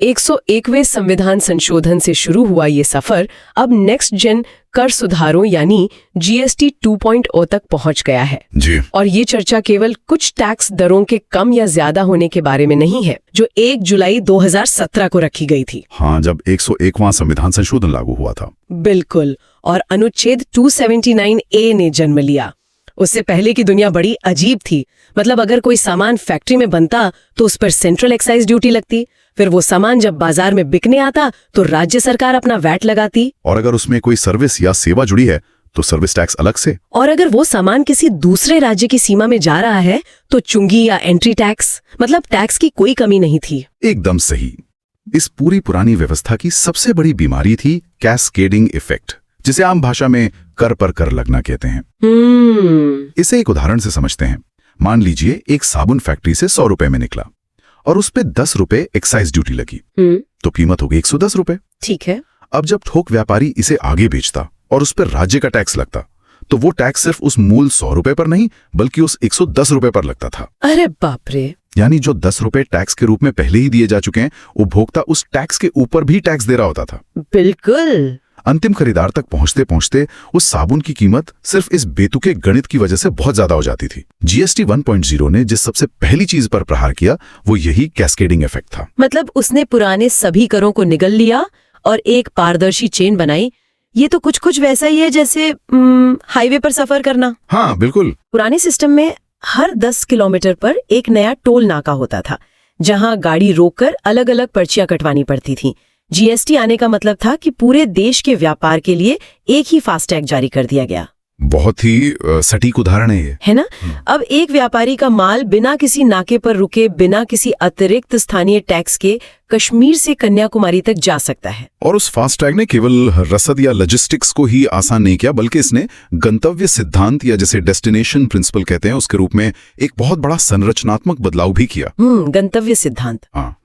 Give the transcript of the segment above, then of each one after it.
101वें संविधान संशोधन से शुरू हुआ ये सफर अब नेक्स्ट जेन कर सुधारों यानी जीएसटी 2.0 तक पहुंच गया है जी। और ये चर्चा केवल कुछ टैक्स दरों के कम या ज्यादा होने के बारे में नहीं है जो 1 जुलाई 2017 को रखी गई थी। हाँ, जब 101वां संविधान संशोधन लागू हुआ था। बिल्कुल, और अनुच्छेद 279A ने जन्म लिया। उससे पहले की दुनिया बड़ी अजीब थी। मतलब अगर कोई सामान फैक्ट्री में बनता तो उस पर सेंट्रल एक्साइज ड्यूटी लगती, फिर वो सामान जब बाजार में बिकने आता तो राज्य सरकार अपना वैट लगाती, और अगर उसमें कोई सर्विस या सेवा जुड़ी है तो सर्विस टैक्स अलग से। और अगर वो सामान किसी दूसरे राज्य की सीमा में जा रहा है तो चुंगी या एंट्री टैक्स। मतलब टैक्स की कोई कमी नहीं थी। एकदम सही। इस पूरी पुरानी व्यवस्था की सबसे बड़ी बीमारी थी कैस्केडिंग इफेक्ट, जिसे आम भाषा में कर पर कर लगना कहते हैं। इसे एक उदाहरण से समझते हैं। मान लीजिए एक साबुन फैक्ट्री से 100 रुपए में निकला और उस पे 10 रुपए एक्साइज ड्यूटी लगी, तो कीमत हो गई 110 रुपए। ठीक है। अब जब थोक व्यापारी इसे आगे बेचता और उस पर राज्य का टैक्स लगता, तो वो टैक्स सिर्फ उस मूल 100 रुपए पर नहीं बल्कि उस 110 रुपए पर लगता था। अरे बाप रे। यानी जो 10 रुपए टैक्स के रूप में पहले ही दिए जा चुके हैं, उपभोक्ता उस टैक्स के ऊपर भी टैक्स दे रहा होता था। बिल्कुल। अंतिम खरीदार तक पहुंचते पहुंचते उस साबुन की कीमत सिर्फ इस बेतुके गणित की वजह से बहुत ज्यादा हो जाती थी। जीएसटी 1.0 ने जिस सबसे पहली चीज पर प्रहार किया वो यही कैस्केडिंग इफेक्ट था। मतलब उसने पुराने सभी करों को निगल लिया और एक पारदर्शी चेन बनाई। ये तो कुछ वैसा ही है जैसे हाईवे पर सफर करना। हाँ बिल्कुल। पुराने सिस्टम में हर 10 किलोमीटर पर एक नया टोल नाका होता था, जहां गाड़ी रोककर अलग अलग पर्चियां कटवानी पड़ती थी। जीएसटी आने का मतलब था कि पूरे देश के व्यापार के लिए एक ही फास्टैग जारी कर दिया गया। बहुत ही सटीक उदाहरण है ये, है ना। अब एक व्यापारी का माल बिना किसी नाके पर रुके, बिना किसी अतिरिक्त स्थानीय टैक्स के कश्मीर से कन्याकुमारी तक जा सकता है। और उस फास्टैग ने केवल रसद या लॉजिस्टिक्स को ही आसान नहीं किया, बल्कि इसने गंतव्य सिद्धांत या जैसे डेस्टिनेशन प्रिंसिपल कहते हैं उसके रूप में एक बहुत बड़ा संरचनात्मक बदलाव भी किया। गंतव्य सिद्धांत। हाँ,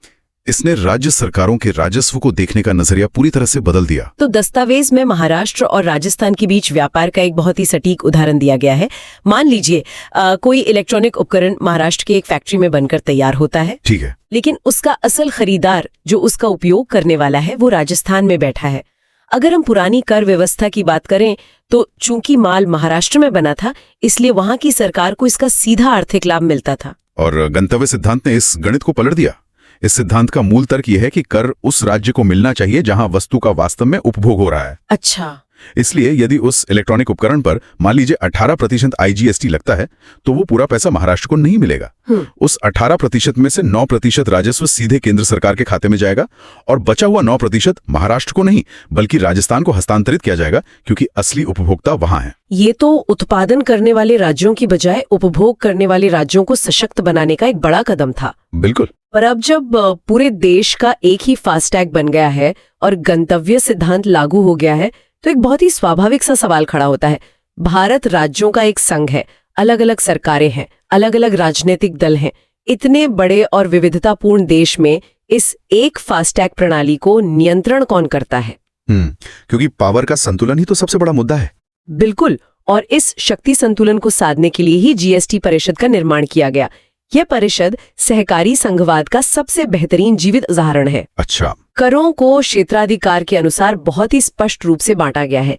इसने राज्य सरकारों के राजस्व को देखने का नजरिया पूरी तरह से बदल दिया। तो दस्तावेज में महाराष्ट्र और राजस्थान के बीच व्यापार का एक बहुत ही सटीक उदाहरण दिया गया है। मान लीजिए कोई इलेक्ट्रॉनिक उपकरण महाराष्ट्र की एक फैक्ट्री में बनकर तैयार होता है, ठीक है, लेकिन उसका असल खरीदार जो उसका उपयोग करने वाला है वो राजस्थान में बैठा है। अगर हम पुरानी कर व्यवस्था की बात करें तो चूंकि माल महाराष्ट्र में बना था, इसलिए वहां की सरकार को इसका सीधा आर्थिक लाभ मिलता था। और गंतव्य सिद्धांत ने इस गणित को पलट दिया। इस सिद्धांत का मूल तर्क यह है कि कर उस राज्य को मिलना चाहिए जहां वस्तु का वास्तव में उपभोग हो रहा है। अच्छा। इसलिए यदि उस इलेक्ट्रॉनिक उपकरण पर मान लीजिए 18% आईजीएसटी लगता है, तो वो पूरा पैसा महाराष्ट्र को नहीं मिलेगा। उस 18% में से 9% राजस्व सीधे केंद्र सरकार के खाते में जाएगा और बचा हुआ 9% महाराष्ट्र को नहीं बल्कि राजस्थान को हस्तांतरित किया जाएगा, क्योंकि असली उपभोक्ता वहां है। ये तो उत्पादन करने वाले राज्यों की बजाय उपभोग करने वाले राज्यों को सशक्त बनाने का एक बड़ा कदम था। बिल्कुल। पर अब जब पूरे देश का एक ही फास्टैग बन गया है और गंतव्य सिद्धांत लागू हो गया है, तो एक बहुत ही स्वाभाविक सा सवाल खड़ा होता है। भारत राज्यों का एक संघ है, अलग अलग सरकारें हैं, अलग अलग राजनीतिक दल हैं। इतने बड़े और विविधतापूर्ण देश में इस एक फास्टैग प्रणाली को नियंत्रण कौन करता है? क्योंकि पावर का संतुलन ही तो सबसे बड़ा मुद्दा है। बिल्कुल। और इस शक्ति संतुलन को साधने के लिए ही जीएसटी परिषद का निर्माण किया गया। यह परिषद सहकारी संघवाद का सबसे बेहतरीन जीवित उदाहरण है। अच्छा। करों को क्षेत्राधिकार के अनुसार बहुत ही स्पष्ट रूप से बांटा गया है।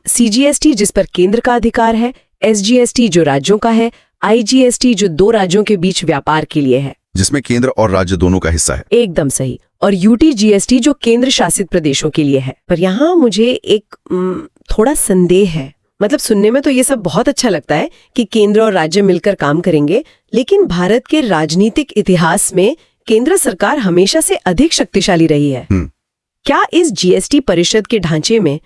सीजीएसटी जिस पर केंद्र का अधिकार है, एसजीएसटी जो राज्यों का है, आईजीएसटी जो 2 राज्यों के बीच व्यापार के लिए है, जिसमें केंद्र और राज्य दोनों का हिस्सा है। एकदम सही। और यूटीजीएसटी जो केंद्र शासित प्रदेशों के लिए है। पर यहाँ मुझे एक थोड़ा संदेह है। मतलब सुनने में तो ये सब बहुत अच्छा लगता है कि केंद्र और राज्य मिलकर काम करेंगे, लेकिन भारत के राजनीतिक इतिहास में केंद्र सरकार हमेशा से अधिक शक्तिशाली रही है। क्या इस जीएसटी परिषद के ढांचे में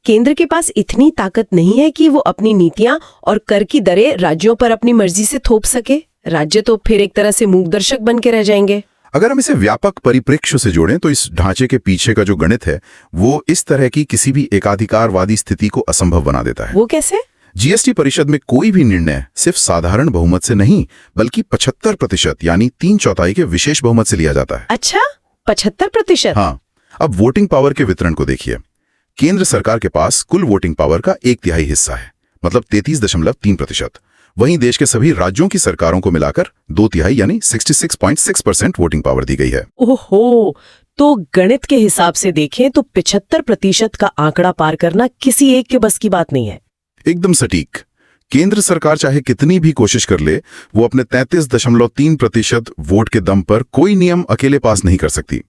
केंद्र के पास इतनी ताकत नहीं है कि वो अपनी नीतियां और कर की दरें राज्यों पर अपनी मर्जी से थोप सके? राज्य तो फिर एक तरह से मूकदर्शक बन के रह जाएंगे। अगर हम इसे व्यापक परिप्रेक्ष्य से जोड़ें तो इस ढांचे के पीछे का जो गणित है वो इस तरह की किसी भी एकाधिकारवादी स्थिति को असंभव बना देता है। वो कैसे? जीएसटी परिषद में कोई भी निर्णय सिर्फ साधारण बहुमत से नहीं बल्कि 75% यानी 3/4 के विशेष बहुमत से लिया जाता है। अच्छा, 75%? हाँ। अब वोटिंग पावर के वितरण को देखिए। केंद्र सरकार के पास कुल वोटिंग पावर का 1/3 हिस्सा है, मतलब 33.3%। वहीं देश के सभी राज्यों की सरकारों को मिलाकर 2/3 यानी 66.6% वोटिंग पावर दी गई है। ओहो, तो गणित के हिसाब से देखें तो 75% का आंकड़ा पार करना किसी एक के बस की बात नहीं है। एकदम सटीक। केंद्र सरकार चाहे कितनी भी कोशिश कर ले, वो अपने 33.3% वोट के दम पर कोई नियम अकेले पास नहीं कर सकती।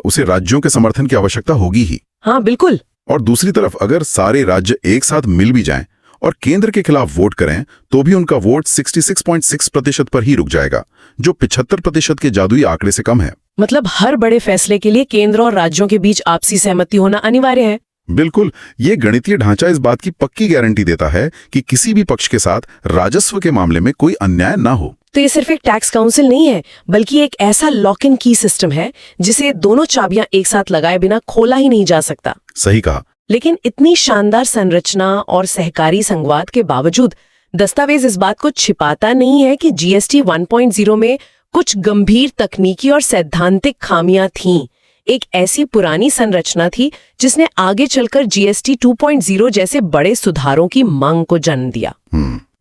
उसे राज्यों के समर्थन की आवश्यकता होगी ही। हाँ बिल्कुल। और दूसरी तरफ अगर सारे राज्य एक साथ मिल भी जाएं और केंद्र के खिलाफ वोट करें तो भी उनका वोट 66.6% पर ही रुक जाएगा, जो 75% के जादुई आंकड़े से कम है। मतलब हर बड़े फैसले के लिए केंद्र और राज्यों के बीच आपसी सहमति होना अनिवार्य है। बिल्कुल। ये गणितीय ढांचा इस बात की पक्की गारंटी देता है कि किसी भी पक्ष के साथ राजस्व के मामले में कोई अन्याय ना हो। तो ये सिर्फ एक टैक्स काउंसिल नहीं है, बल्कि एक ऐसा लॉक इन की सिस्टम है जिसे दोनों चाबियां एक साथ लगाए बिना खोला ही नहीं जा सकता। सही कहा। लेकिन इतनी शानदार संरचना और सहकारी संघवाद के बावजूद दस्तावेज इस बात को छिपाता नहीं है कि जीएसटी 1.0 में कुछ गंभीर तकनीकी और सैद्धांतिक खामियां थीं। एक ऐसी पुरानी संरचना थी जिसने आगे चलकर जीएसटी 2.0 जैसे बड़े सुधारों की मांग को जन्म दिया।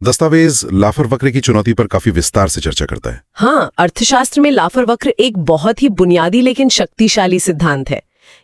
दस्तावेज लाफर वक्र की चुनौती पर काफी विस्तार से चर्चा करता है। हाँ, अर्थशास्त्र में लाफर वक्र एक बहुत ही बुनियादी लेकिन शक्तिशाली सिद्धांत है।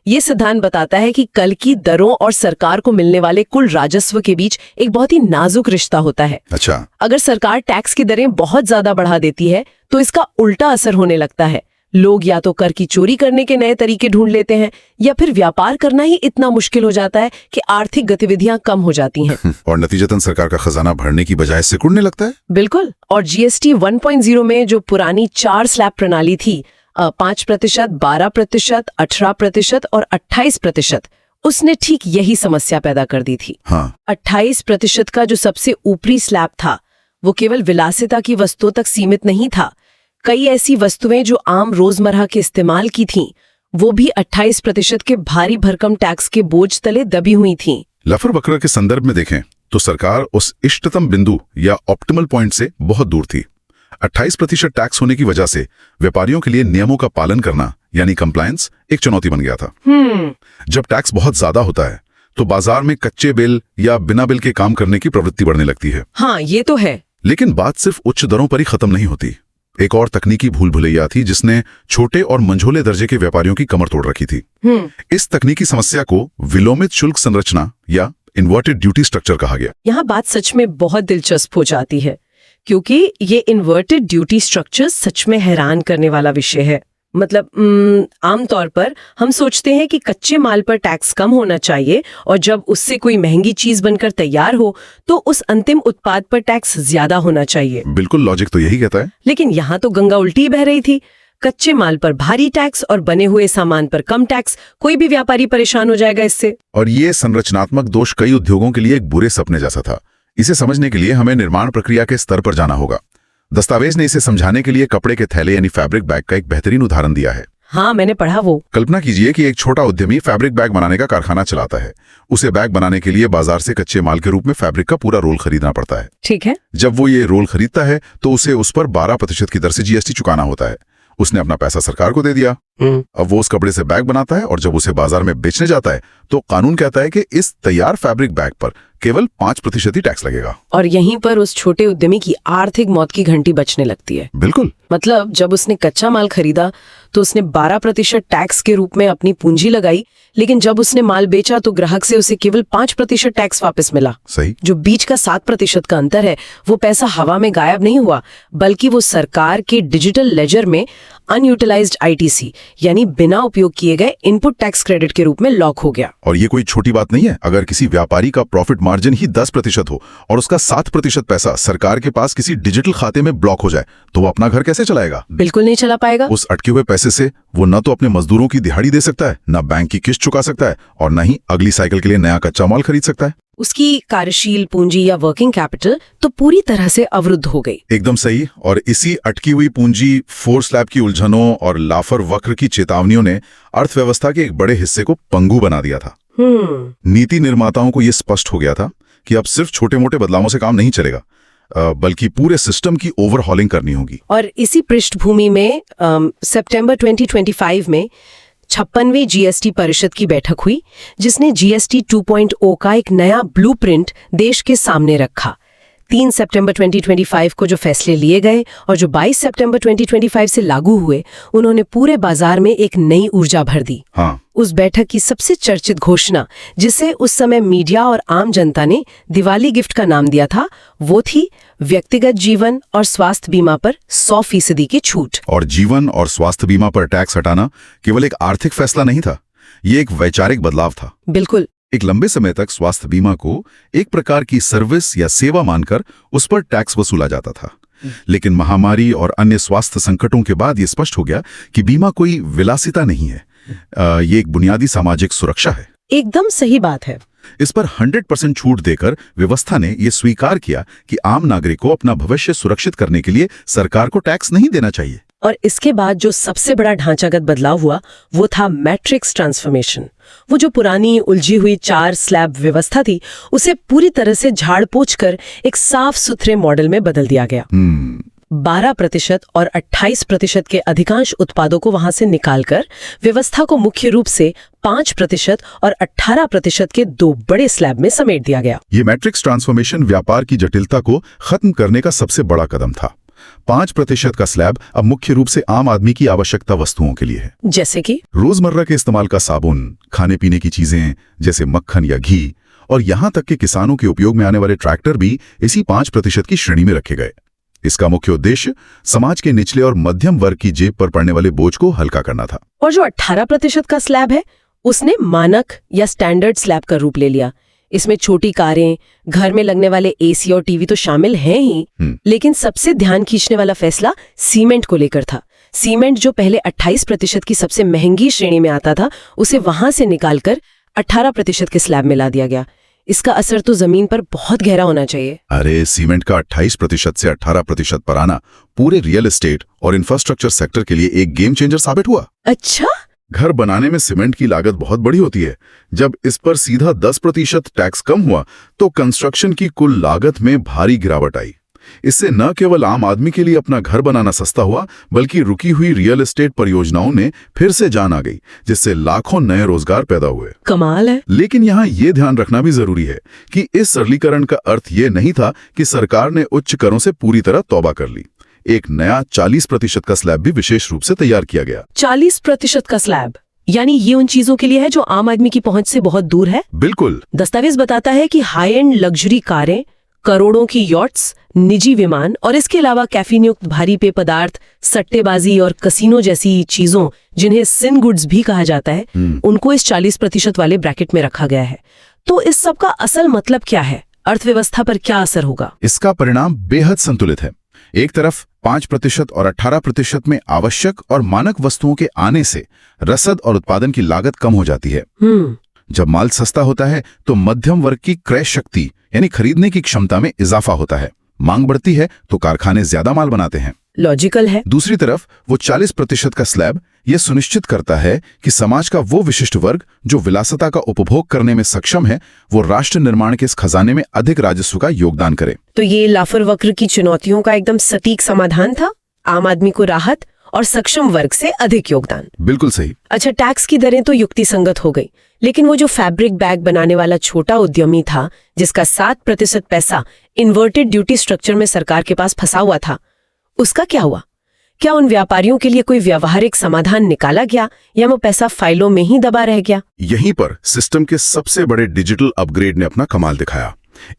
ये सिद्धांत बताता है कि कल की दरों और सरकार को मिलने वाले कुल राजस्व के बीच एक बहुत ही नाजुक रिश्ता होता है। अच्छा। अगर सरकार टैक्स की दरें बहुत ज्यादा बढ़ा देती है तो इसका उल्टा असर होने लगता है। लोग या तो कर की चोरी करने के नए तरीके ढूंढ लेते हैं या फिर व्यापार करना ही इतना मुश्किल हो जाता है कि आर्थिक गतिविधियां कम हो जाती हैं। और नतीजतन सरकार का खजाना भरने की बजाय सिकुड़ने लगता है। बिल्कुल। और जीएसटी 1.0 में जो पुरानी 4 स्लैब प्रणाली थी, 5%, 12%, 18% और 28%, उसने ठीक यही समस्या पैदा कर दी थी। हाँ। 28% का जो सबसे ऊपरी स्लैब था वो केवल विलासिता की वस्तुओं तक सीमित नहीं था। कई ऐसी वस्तुएं जो आम रोजमर्रा के इस्तेमाल की थीं, वो भी 28% के भारी भरकम टैक्स के बोझ तले दबी हुई थीं। लाफर वक्र के संदर्भ में देखें तो सरकार उस इष्टतम बिंदु या ऑप्टिमल पॉइंट से बहुत दूर थी। 28% टैक्स होने की वजह से व्यापारियों के लिए नियमों का पालन करना यानी कंप्लायंस एक चुनौती बन गया था। जब टैक्स बहुत ज्यादा होता है तो बाजार में कच्चे बिल या बिना बिल के काम करने की प्रवृत्ति बढ़ने लगती है। हाँ, ये तो है। लेकिन बात सिर्फ उच्च दरों पर ही खत्म नहीं होती। एक और तकनीकी भूल भुलैया थी जिसने छोटे और मंझोले दर्जे के व्यापारियों की कमर तोड़ रखी थी। इस तकनीकी समस्या को विलोमित शुल्क संरचना या इन्वर्टेड ड्यूटी स्ट्रक्चर कहा गया। यहाँ बात सच में बहुत दिलचस्प हो जाती है, क्योंकि ये इन्वर्टेड ड्यूटी स्ट्रक्चर सच में हैरान करने वाला विषय है। मतलब आमतौर पर हम सोचते हैं कि कच्चे माल पर टैक्स कम होना चाहिए और जब उससे कोई महंगी चीज बनकर तैयार हो तो उस अंतिम उत्पाद पर टैक्स ज्यादा होना चाहिए। बिल्कुल, लॉजिक तो यही कहता है। लेकिन यहाँ तो गंगा उल्टी बह रही थी। कच्चे माल पर भारी टैक्स और बने हुए सामान पर कम टैक्स। कोई भी व्यापारी परेशान हो जाएगा इससे। और ये संरचनात्मक दोष कई उद्योगों के लिए एक बुरे सपने जैसा था। इसे समझने के लिए हमें निर्माण प्रक्रिया के स्तर पर जाना होगा। दस्तावेज ने इसे समझाने के लिए कपड़े के थैले यानी फैब्रिक बैग का एक बेहतरीन उदाहरण दिया है। हाँ, मैंने पढ़ा वो। कल्पना कीजिए कि एक छोटा उद्यमी फैब्रिक बैग बनाने का कारखाना चलाता है। उसे बैग बनाने के लिए बाजार से कच्चे माल के रूप में फैब्रिक का पूरा रोल खरीदना पड़ता है। ठीक है। जब वो ये रोल खरीदता है तो उसे उस पर 12% की दर से जीएसटी चुकाना होता है। उसने अपना पैसा सरकार को दे दिया। अब वो उस कपड़े से बैग बनाता है और जब उसे बाजार में बेचने जाता है तो कानून कहता है कि इस तैयार फैब्रिक बैग पर केवल 5% ही टैक्स लगेगा। और यहीं पर उस छोटे उद्यमी की आर्थिक मौत की घंटी बजने लगती है। बिल्कुल। मतलब जब उसने कच्चा माल खरीदा तो उसने 12% टैक्स के रूप में अपनी पूंजी लगाई, लेकिन जब उसने माल बेचा तो ग्राहक से उसे केवल 5% टैक्स वापस मिला। सही। जो बीच का 7% का अंतर है वो पैसा हवा में गायब नहीं हुआ, बल्कि वो सरकार के डिजिटल लेजर में अनयूटिलाइज्ड आईटीसी यानी बिना उपयोग किए गए इनपुट टैक्स क्रेडिट के रूप में लॉक हो गया। और ये कोई छोटी बात नहीं है। अगर किसी व्यापारी का प्रॉफिट मार्जिन ही 10% हो और उसका 7% पैसा सरकार के पास किसी डिजिटल खाते में ब्लॉक हो जाए तो वो अपना घर कैसे चलाएगा? बिल्कुल नहीं चला पाएगा। उस अटके हुए पैसे से वो न तो अपने मजदूरों की दिहाड़ी दे सकता है, न बैंक की किस्त चुका सकता है और न ही अगली साइकिल के लिए नया कच्चा माल खरीद सकता है। उसकी कार्यशील पूंजी या वर्किंग कैपिटल तो पूरी तरह से अवरुद्ध हो गई। एकदम सही। और इसी अटकी हुई पूंजी, 4 स्लैब की उलझनों और लाफर वक्र की चेतावनियों ने अर्थव्यवस्था के एक बड़े हिस्से को पंगु बना दिया था। नीति निर्माताओं को यह स्पष्ट हो गया था कि अब सिर्फ छोटे मोटे बदलावों से काम नहीं चलेगा, बल्कि पूरे सिस्टम की ओवरहॉलिंग करनी होगी। और इसी पृष्ठभूमि में सितंबर 2025 में 56वीं जीएसटी परिषद की बैठक हुई, जिसने जीएसटी 2.0 का एक नया ब्लूप्रिंट देश के सामने रखा। 3 सितंबर 2025 को जो फैसले लिए गए और जो 22 सितंबर 2025 से लागू हुए, उन्होंने पूरे बाजार में एक नई ऊर्जा भर दी। हाँ। उस बैठक की सबसे चर्चित घोषणा, जिसे उस समय मीडिया और आम जनता ने दिवाली गिफ्ट का नाम दिया था, वो थी व्यक्तिगत जीवन और स्वास्थ्य बीमा पर 100% की छूट। और जीवन और स्वास्थ्य बीमा पर टैक्स हटाना केवल एक आर्थिक फैसला नहीं था, ये एक वैचारिक बदलाव था। बिल्कुल। एक लंबे समय तक स्वास्थ्य बीमा को एक प्रकार की सर्विस या सेवा मानकर उस पर टैक्स वसूला जाता था, लेकिन महामारी और अन्य स्वास्थ्य संकटों के बाद ये स्पष्ट हो गया कि बीमा कोई विलासिता नहीं है, ये एक बुनियादी सामाजिक सुरक्षा है। एकदम सही बात है। इस पर 100% छूट देकर व्यवस्था ने यह स्वीकार किया कि आम नागरिक को अपना भविष्य सुरक्षित करने के लिए सरकार को टैक्स नहीं देना चाहिए। और इसके बाद जो सबसे बड़ा ढांचागत बदलाव हुआ वो था मैट्रिक्स ट्रांसफॉर्मेशन। वो जो पुरानी उलझी हुई 4 स्लैब व्यवस्था थी, उसे पूरी तरह से झाड़ पोंछ कर एक साफ सुथरे मॉडल में बदल दिया गया। 12% और 28% के अधिकांश उत्पादों को वहां से निकालकर व्यवस्था को मुख्य रूप से 5% और 18% के 2 बड़े स्लैब में समेट दिया गया। ये मैट्रिक्स ट्रांसफॉर्मेशन व्यापार की जटिलता को खत्म करने का सबसे बड़ा कदम था। 5% का स्लैब अब मुख्य रूप से आम आदमी की आवश्यकता वस्तुओं के लिए है, जैसे कि रोजमर्रा के इस्तेमाल का साबुन, खाने पीने की चीजें जैसे मक्खन या घी, और यहां तक कि किसानों के उपयोग में आने वाले ट्रैक्टर भी इसी 5% की श्रेणी में रखे गए। इसका मुख्य उद्देश्य समाज के निचले और मध्यम वर्ग की जेब पर पड़ने वाले बोझ को हल्का करना था। और जो 18% का स्लैब है, उसने मानक या स्टैंडर्ड स्लैब का रूप ले लिया। इसमें छोटी कारें, घर में लगने वाले एसी और टीवी तो शामिल हैं ही, लेकिन सबसे ध्यान खींचने वाला फैसला सीमेंट को लेकर था। सीमेंट जो पहले 28% की सबसे महंगी श्रेणी में आता था, उसे वहां से निकालकर 18% के स्लैब में ला दिया गया। इसका असर तो जमीन पर बहुत गहरा होना चाहिए। अरे, सीमेंट का 28% से 18% पर आना पूरे रियल एस्टेट और इंफ्रास्ट्रक्चर सेक्टर के लिए एक गेम चेंजर साबित हुआ। अच्छा? घर बनाने में सीमेंट की लागत बहुत बड़ी होती है। जब इस पर सीधा 10% टैक्स कम हुआ तो कंस्ट्रक्शन की कुल लागत में भारी गिरावट आई। इससे न केवल आम आदमी के लिए अपना घर बनाना सस्ता हुआ, बल्कि रुकी हुई रियल एस्टेट परियोजनाओं ने फिर से जान आ गई, जिससे लाखों नए रोजगार पैदा हुए। कमाल है। लेकिन यहाँ ये ध्यान रखना भी जरूरी है कि इस सरलीकरण का अर्थ ये नहीं था कि सरकार ने उच्च करों से पूरी तरह तौबा कर ली। एक नया 40% का स्लैब भी विशेष रूप से तैयार किया गया। 40% का स्लैब, यानी ये उन चीजों के लिए है जो आम आदमी की पहुंच से बहुत दूर है। बिल्कुल। दस्तावेज बताता है कि हाई एंड लग्जरी कारें, करोड़ों की यॉट्स, निजी विमान और इसके अलावा कैफीन युक्त भारी पेय पदार्थ, सट्टेबाजी और कसिनो जैसी चीजों, जिन्हें सिन गुड्स भी कहा जाता है, उनको इस 40% वाले ब्रैकेट में रखा गया है। तो इस सब का असल मतलब क्या है? अर्थव्यवस्था पर क्या असर होगा? इसका परिणाम बेहद संतुलित है। एक तरफ 5% और 18% में आवश्यक और मानक वस्तुओं के आने से रसद और उत्पादन की लागत कम हो जाती है। जब माल सस्ता होता है तो मध्यम वर्ग की क्रय शक्ति यानी खरीदने की क्षमता में इजाफा होता है। मांग बढ़ती है तो कारखाने ज्यादा माल बनाते हैं। लॉजिकल है। दूसरी तरफ वो 40% का स्लैब यह सुनिश्चित करता है कि समाज का वो विशिष्ट वर्ग जो विलासिता का उपभोग करने में सक्षम है, वो राष्ट्र निर्माण के इस खजाने में अधिक राजस्व का योगदान करे। तो ये लाफर वक्र की चुनौतियों का एकदम सटीक समाधान था। आम आदमी को राहत और सक्षम वर्ग से अधिक योगदान। बिल्कुल सही। अच्छा, टैक्स की दरें तो युक्ति संगत हो गई, लेकिन वो जो फैब्रिक बैग बनाने वाला छोटा उद्यमी था, जिसका 7% पैसा इन्वर्टेड ड्यूटी स्ट्रक्चर में सरकार के पास फंसा हुआ था, उसका क्या हुआ? क्या उन व्यापारियों के लिए कोई व्यावहारिक समाधान निकाला गया या वो पैसा फाइलों में ही दबा रह गया? यहीं पर सिस्टम के सबसे बड़े डिजिटल अपग्रेड ने अपना कमाल दिखाया।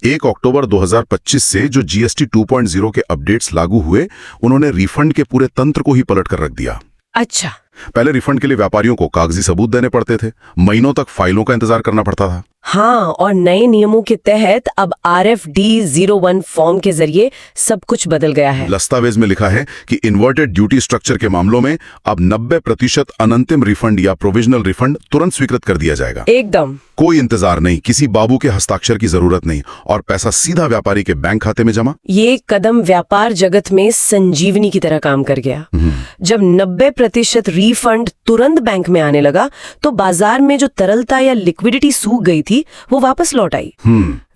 1 अक्टूबर 2025 से जो जीएसटी 2.0 के अपडेट्स लागू हुए, उन्होंने रिफंड के पूरे तंत्र को ही पलट कर रख दिया। अच्छा। पहले रिफंड के लिए व्यापारियों को कागजी सबूत देने पड़ते थे, महीनों तक फाइलों का इंतजार करना पड़ता था। हाँ, और नए नियमों के तहत अब RFD-01 फॉर्म के जरिए सब कुछ बदल गया है। दस्तावेज में लिखा है कि इन्वर्टेड ड्यूटी स्ट्रक्चर के मामलों में अब 90% अनंतिम रिफंड या प्रोविजनल रिफंड तुरंत स्वीकृत कर दिया जाएगा। एकदम। कोई इंतजार नहीं, किसी बाबू के हस्ताक्षर की जरूरत नहीं, और पैसा सीधा व्यापारी के बैंक खाते में जमा। ये कदम व्यापार जगत में संजीवनी की तरह काम कर गया। जब 90% रिफंड तुरंत बैंक में आने लगा, तो बाजार में जो तरलता या लिक्विडिटी सूख गई थी, वो वापस लौट आई।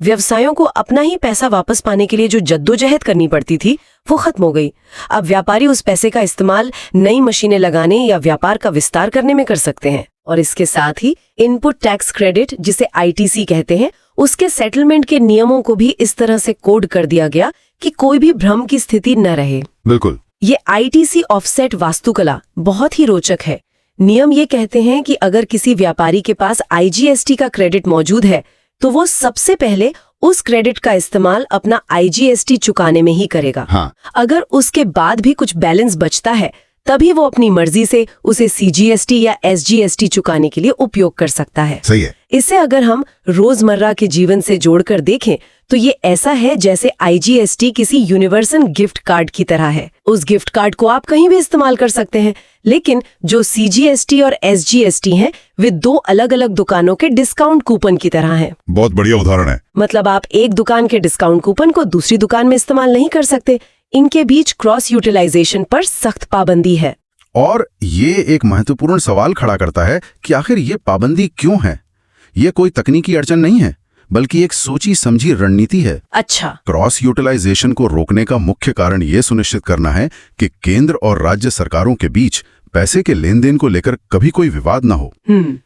व्यवसायों को अपना ही पैसा वापस पाने के लिए जो जद्दोजहद करनी पड़ती थी, वो खत्म हो गई। अब व्यापारी उस पैसे का इस्तेमाल नई मशीनें लगाने या व्यापार का विस्तार करने में कर सकते हैं, और इसके साथ ही इनपुट टैक्स क्रेडिट, जिसे आईटीसी कहते हैं, उसके सेटलमेंट के नियमों को भी इस तरह से कोड कर दिया गया कि कोई भी भ्रम की स्थिति न रहे। बिल्कुल। ये आईटीसी ऑफसेट वास्तुकला बहुत ही रोचक है। नियम ये कहते हैं कि अगर किसी व्यापारी के पास आईजीएसटी का क्रेडिट मौजूद है तो वो सबसे पहले उस क्रेडिट का इस्तेमाल अपना आईजीएसटी चुकाने में ही करेगा। हाँ। अगर उसके बाद भी कुछ बैलेंस बचता है तभी वो अपनी मर्जी से उसे सीजीएसटी या एसजीएसटी चुकाने के लिए उपयोग कर सकता है। सही है। इसे अगर हम रोजमर्रा के जीवन से जोड़कर देखें तो ये ऐसा है जैसे आईजीएसटी किसी यूनिवर्सल गिफ्ट कार्ड की तरह है। उस गिफ्ट कार्ड को आप कहीं भी इस्तेमाल कर सकते हैं, लेकिन जो सीजीएसटी और एसजीएसटी हैं वे दो अलग अलग दुकानों के डिस्काउंट कूपन की तरह हैं। बहुत बढ़िया उदाहरण है। मतलब आप एक दुकान के डिस्काउंट कूपन को दूसरी दुकान में इस्तेमाल नहीं कर सकते। इनके बीच क्रॉस यूटिलाइजेशन पर सख्त पाबंदी है। और ये एक महत्वपूर्ण सवाल खड़ा करता है कि आखिर ये पाबंदी क्यों है। ये कोई तकनीकी अड़चन नहीं है, बल्कि एक सोची समझी रणनीति है। अच्छा। क्रॉस यूटिलाइजेशन को रोकने का मुख्य कारण ये सुनिश्चित करना है कि केंद्र और राज्य सरकारों के बीच पैसे के लेन देन को लेकर कभी कोई विवाद न हो।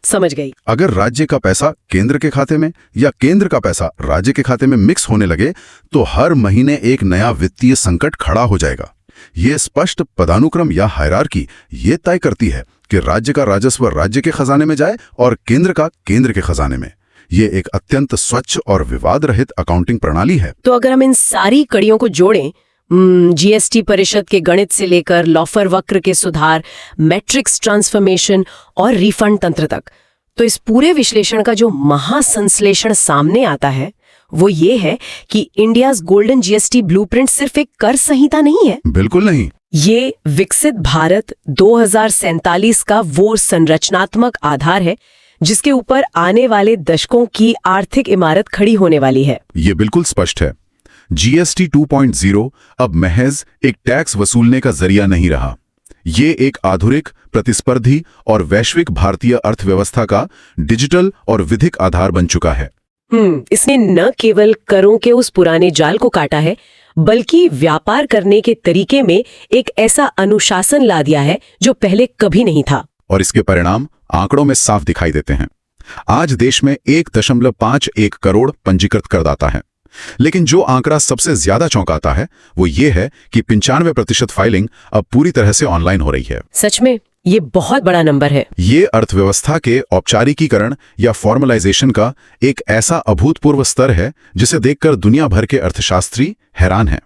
समझ गई। अगर राज्य का पैसा केंद्र के खाते में या केंद्र का पैसा राज्य के खाते में मिक्स होने लगे तो हर महीने एक नया वित्तीय संकट खड़ा हो जाएगा। ये स्पष्ट पदानुक्रम या हायरार्की ये तय करती है कि राज्य का राजस्व राज्य के खजाने में जाए और केंद्र का केंद्र के खजाने में। ये एक अत्यंत स्वच्छ और विवाद रहित अकाउंटिंग प्रणाली है। तो अगर हम इन सारी कड़ियों को जोड़ें, जीएसटी परिषद के गणित से लेकर लॉफर वक्र के सुधार, मैट्रिक्स ट्रांसफॉर्मेशन और रिफंड तंत्र तक, तो इस पूरे विश्लेषण का जो महासंश्लेषण सामने आता है वो ये है कि इंडियाज गोल्डन जीएसटी ब्लूप्रिंट सिर्फ एक कर संहिता नहीं है। बिल्कुल नहीं। ये विकसित भारत 2047 का वो संरचनात्मक आधार है जिसके ऊपर आने वाले दशकों की आर्थिक इमारत खड़ी होने वाली है। ये बिल्कुल स्पष्ट है। जीएसटी 2.0 अब महज एक टैक्स वसूलने का जरिया नहीं रहा। ये एक आधुनिक, प्रतिस्पर्धी और वैश्विक भारतीय अर्थव्यवस्था का डिजिटल और विधिक आधार बन चुका है। इसने न केवल करों के उस पुराने जाल को काटा है, बल्कि व्यापार करने के तरीके में एक ऐसा अनुशासन ला दिया है जो पहले कभी नहीं था। और इसके परिणाम आंकड़ों में साफ दिखाई देते हैं। आज देश में 1.51 करोड़ पंजीकृत करदाता है, लेकिन जो आंकड़ा सबसे ज्यादा चौंकाता है वो ये है कि 95% फाइलिंग अब पूरी तरह से ऑनलाइन हो रही है। सच में ये बहुत बड़ा नंबर है। ये अर्थव्यवस्था के औपचारिकीकरण या फॉर्मलाइजेशन का एक ऐसा अभूतपूर्व स्तर है जिसे देखकर दुनिया भर के अर्थशास्त्री हैरान हैं।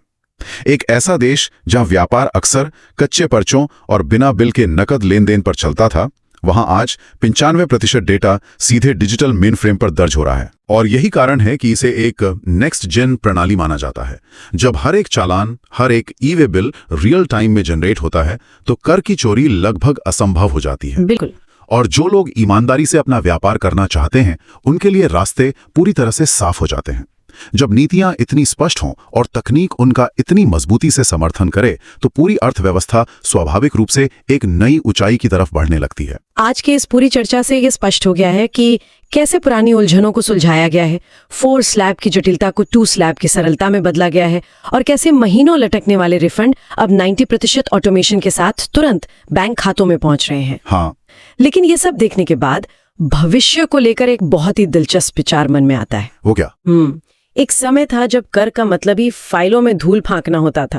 एक ऐसा देश जहां व्यापार अक्सर कच्चे पर्चों और बिना बिल के नकद लेन देन पर चलता था, वहां आज 95% डेटा सीधे डिजिटल मेन फ्रेम पर दर्ज हो रहा है। और यही कारण है कि इसे एक नेक्स्ट जेन प्रणाली माना जाता है। जब हर एक चालान, हर एक ई-वे बिल रियल टाइम में जनरेट होता है तो कर की चोरी लगभग असंभव हो जाती है। बिल्कुल। और जो लोग ईमानदारी से अपना व्यापार करना चाहते हैं उनके लिए रास्ते पूरी तरह से साफ हो जाते हैं। जब नीतियां इतनी स्पष्ट हों और तकनीक उनका इतनी मजबूती से समर्थन करे तो पूरी अर्थव्यवस्था स्वाभाविक रूप से एक नई ऊंचाई की तरफ बढ़ने लगती है। आज के इस पूरी चर्चा से ये स्पष्ट हो गया है कि कैसे पुरानी उलझनों को सुलझाया गया है, 4 स्लैब की जटिलता को 2 स्लैब की सरलता में बदला गया है, और कैसे महीनों लटकने वाले रिफंड अब 90% ऑटोमेशन के साथ तुरंत बैंक खातों में पहुंच रहे हैं। हाँ। लेकिन ये सब देखने के बाद भविष्य को लेकर एक बहुत ही दिलचस्प विचार मन में आता है। वो क्या? एक समय था जब कर का मतलब ही फाइलों में धूल फांकना होता था।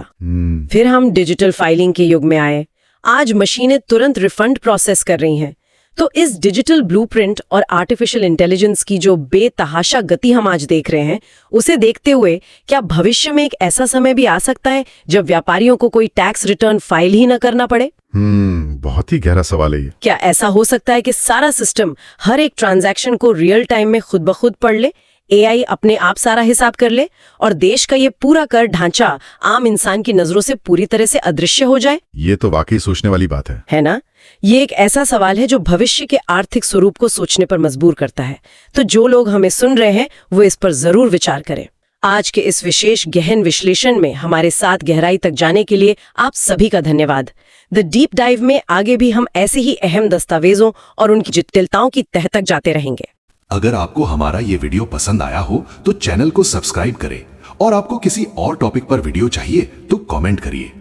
फिर हम डिजिटल फाइलिंग के युग में आए। आज मशीनें तुरंत रिफंड प्रोसेस कर रही हैं। तो इस डिजिटल ब्लूप्रिंट और आर्टिफिशियल इंटेलिजेंस की जो बेतहाशा गति हम आज देख रहे हैं, उसे देखते हुए क्या भविष्य में एक ऐसा समय भी आ सकता है जब व्यापारियों को कोई टैक्स रिटर्न फाइल ही न करना पड़े? बहुत ही गहरा सवाल है ये। क्या ऐसा हो सकता है कि सारा सिस्टम हर एक ट्रांजैक्शन को रियल टाइम में खुद ब खुद पढ़ ले, एआई अपने आप सारा हिसाब कर ले और देश का ये पूरा कर ढांचा आम इंसान की नजरों से पूरी तरह से अदृश्य हो जाए? ये तो वाकई सोचने वाली बात है ना? ये एक ऐसा सवाल है जो भविष्य के आर्थिक स्वरूप को सोचने पर मजबूर करता है। तो जो लोग हमें सुन रहे हैं वो इस पर जरूर विचार करें। आज के इस विशेष गहन विश्लेषण में हमारे साथ गहराई तक जाने के लिए आप सभी का धन्यवाद। द डीप डाइव में आगे भी हम ऐसे ही अहम दस्तावेजों और उनकी जटिलताओं की तह तक जाते रहेंगे। अगर आपको हमारा ये वीडियो पसंद आया हो तो चैनल को सब्सक्राइब करें और आपको किसी और टॉपिक पर वीडियो चाहिए तो कमेंट करिए।